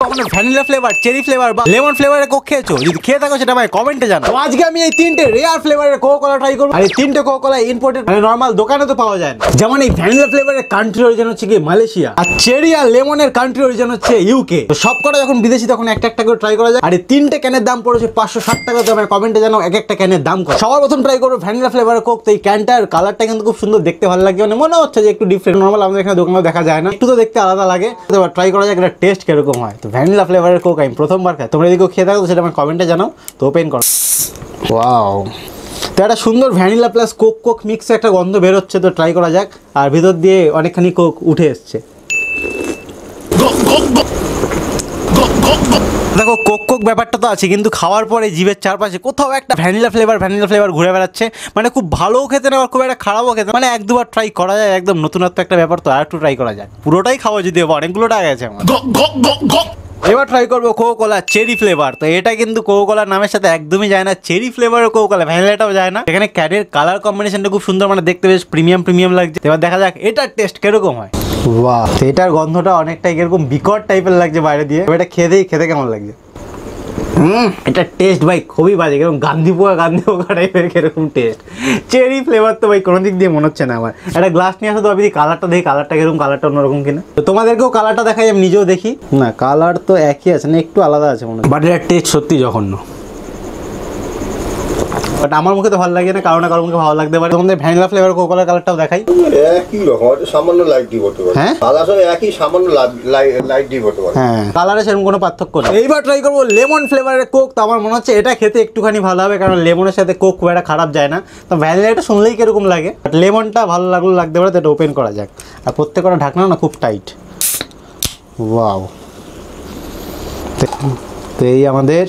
কখনো vanilla flavour, cherry flavour বা lemon ফ্লেভারের কোক খেয়েছো? যদি খেয়ে থাকো সেটা আমায় কমেন্টে জানাও। আজকে আমি এই তিনটে রেয়ার ফ্লেভারের কোকা কোলা ট্রাই করবো। আর এই তিনটে কোকা কোলা ইম্পোর্টেড, মানে নর্মাল দোকানে তো পাওয়া যায় না। যেমন এই ভ্যানিলা ফ্লেভারের কান্ট্রি অরিজিন হচ্ছে কি মালয়েশিয়া, আর চেরি আর লেমনের কান্ট্রি অরিজিন হচ্ছে ইউকে। তো সবকটা যখন বিদেশি তখন একটা একটা করে ট্রাই করা যায়। আর এই তিনটে ক্যানের দাম পড়েছে 560 টাকা। তো আমার কমেন্টে জানাও এক একটা ক্যানের দাম কত। সবার প্রথম ট্রাই করবো ভ্যানিলা ফ্লেভারের কোক। তো এই ক্যানটার কালারটা কিন্তু খুব সুন্দর, দেখতে ভালো লাগে, মানে মনে হচ্ছে যে একটু ডিফারেন্ট। নর্মাল আমাদের এখানে দোকানে দেখা যায় না, একটু তো দেখতে আলাদা লাগে। তো ট্রাই করা যায় এটা টেস্ট কিরকম হয়। তো ভ্যানিলা ফ্লেভারের কোক আমি প্রথমবার খাই। তোমরা যদি কেউ খেয়ে থাকো সেটা আমার কমেন্টে জানাও। তো ওপেন করো। ওয়াও, তো একটা সুন্দর vanilla plus Coke Coke mix একটা গন্ধ বেরোচ্ছে। তো ট্রাই করা যাক। আর ভিতর দিয়ে অনেকখানি কোক উঠে এসছে। দেখো কোক কোক ব্যাপারটা তো আছে, কিন্তু খাওয়ার পরে জিভের চারপাশে কোথাও একটা ভ্যানিলা ফ্লেভার ঘুরে বেড়াচ্ছে। মানে খুব ভালোও খেতে না, আবার খুব একটা খারাপও খেতে, মানে এক দুবার ট্রাই করা যায়। একদম নতুনত্ব একটা ব্যাপার। তো আর একটু ট্রাই করা যায়। পুরোটাই খাওয়া যদি অনেকগুলো টাকা আছে আমার। এবার ট্রাই করবো কোকা কোলা চেরি ফ্লেভার। তো এটা কিন্তু কোকা কোলার নামের সাথে একদমই যায় না। চেরি ফ্লেভারের কোকা কোলা, ভ্যানিলাটাও যায় না। এখানে ক্যানের কালার কম্বিনেশনটা খুব সুন্দর, মানে দেখতে বেশ প্রিমিয়াম লাগছে। এবার দেখা যাক এটার টেস্ট কিরকম হয়। বাহ, এটার গন্ধটা অনেকটাই কিরকম বিকট টাইপের লাগছে বাইরে দিয়ে। এটা খেতে কেমন লাগছে? এটা টেস্ট ভাই খুবই বাজে, কিরকম গান্ধী পোকা টাইপের কিরকম টেস্ট। চেরি ফ্লেভার তো ভাই কোনো দিক দিয়ে মনে হচ্ছে না আমার। একটা গ্লাস নিয়ে আসো তো আমি কালারটা দেখি, কালারটা কিরকম, কালারটা অন্যরকম কিনা। তো তোমাদেরকেও কালারটা দেখাই, আমি নিজেও দেখি। না, কালার তো একই আছে, না একটু আলাদা আছে মনে হয়, বাট এটার টেস্ট সত্যি জঘন্য। বাট আমার মুখে তো ভালো লাগে না, কারো না কারো মুখে ভালো লাগতে পারে। তোমাদের ভ্যানিলা ফ্লেভার কোকা কোলার কালারটাও দেখাই। একই রকম, সামান্য লাইট ডিপ হতে পারে। হ্যাঁ, কালার একই, সামান্য লাইট ডিপ হতে পারে। হ্যাঁ, কালারে সেরকম কোনো পার্থক্য নেই। এইবার ট্রাই করবো লেমন ফ্লেভারের কোক। তো আমার মনে হচ্ছে এটা খেতে একটুখানি ভালো হবে, কারণ লেমনের সাথে কোক খুব একটা খারাপ যায় না। তো ভ্যানিলাটা শুনলেই কিরকম লাগে, বাট লেমনটা ভালো লাগতে পারে। তো এটা ওপেন করা যাক। আর প্রত্যেকটা ঢাকনা না খুব টাইট। ওয়াও, তো এই আমাদের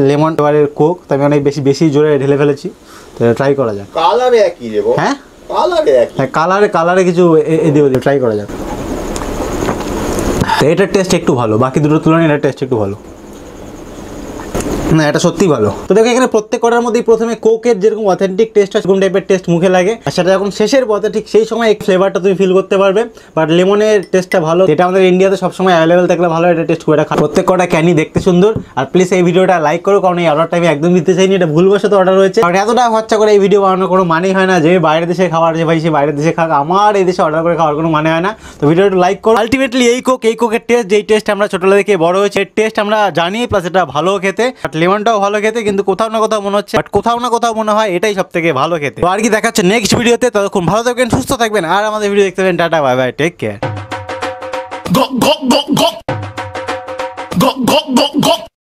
লেমন ফ্লেভারের কোক। তো আমি অনেক বেশি জোরে ঢেলে ফেলেছি। তো ট্রাই করা যাক। কালারে একই দেবো। হ্যাঁ, কালারে কিছু ট্রাই করা যাক। তো এটার টেস্ট একটু ভালো, বাকি দুটোর তুলনায় এটার টেস্ট একটু ভালো। না, এটা সত্যি ভালো। তো দেখো এখানে প্রত্যেক কটার মধ্যেই প্রথমে কোকের যেরকম অথেন্টিক টেস্ট হয়, সেরকম টাইপের টেস্ট মুখে লাগে। আর সেটা যখন শেষের পথে ঠিক সেই সময় এই ফ্লেভারটা তুমি ফিল করতে পারবে। বাট লেমনের টেস্টটা ভালো, এটা আমাদের ইন্ডিয়াতে সবসময় অ্যাভেলেবেল থাকলে ভালো। এটা টেস্ট খুব একটা খারাপ। প্রত্যেক কটা ক্যানই দেখতে সুন্দর। আর প্লিজ এই ভিডিওটা লাইক করো, কারণ এই অর্ডারটা আমি একদম দিতে চাইনি, এটা ভুলবশত অর্ডার হয়েছে। আর এতটা খরচা করে এই ভিডিও বানানোর কোনো মানেই হয় না। যে বাইরের দেশে খাবার, যে ভাই সে বাইরের দেশে খাক, আমার এই দেশে অর্ডার করে খাওয়ার কোনো মানে হয় না। তো ভিডিওটা লাইক করো। আলটিমেটলি এই কোকের টেস্ট, যেই টেস্ট আমরা ছোটবেলা থেকে বড় হয়েছে, এর টেস্ট আমরা জানি, প্লাস এটা ভালো খেতে। বাট লেমনটাও ভালো খেতে, কিন্তু কোথাও না কোথাও মনে হচ্ছে, বাট কোথাও না কোথাও মনে হয় এটাই সব থেকে ভালো খেতে। তো আর কি দেখাচ্ছে নেক্সট ভিডিওতে। ততক্ষণ ভালো থাকবেন, সুস্থ থাকবেন, আর আমাদের ভিডিও দেখতে থাকবেন। Tata, bye bye, take care.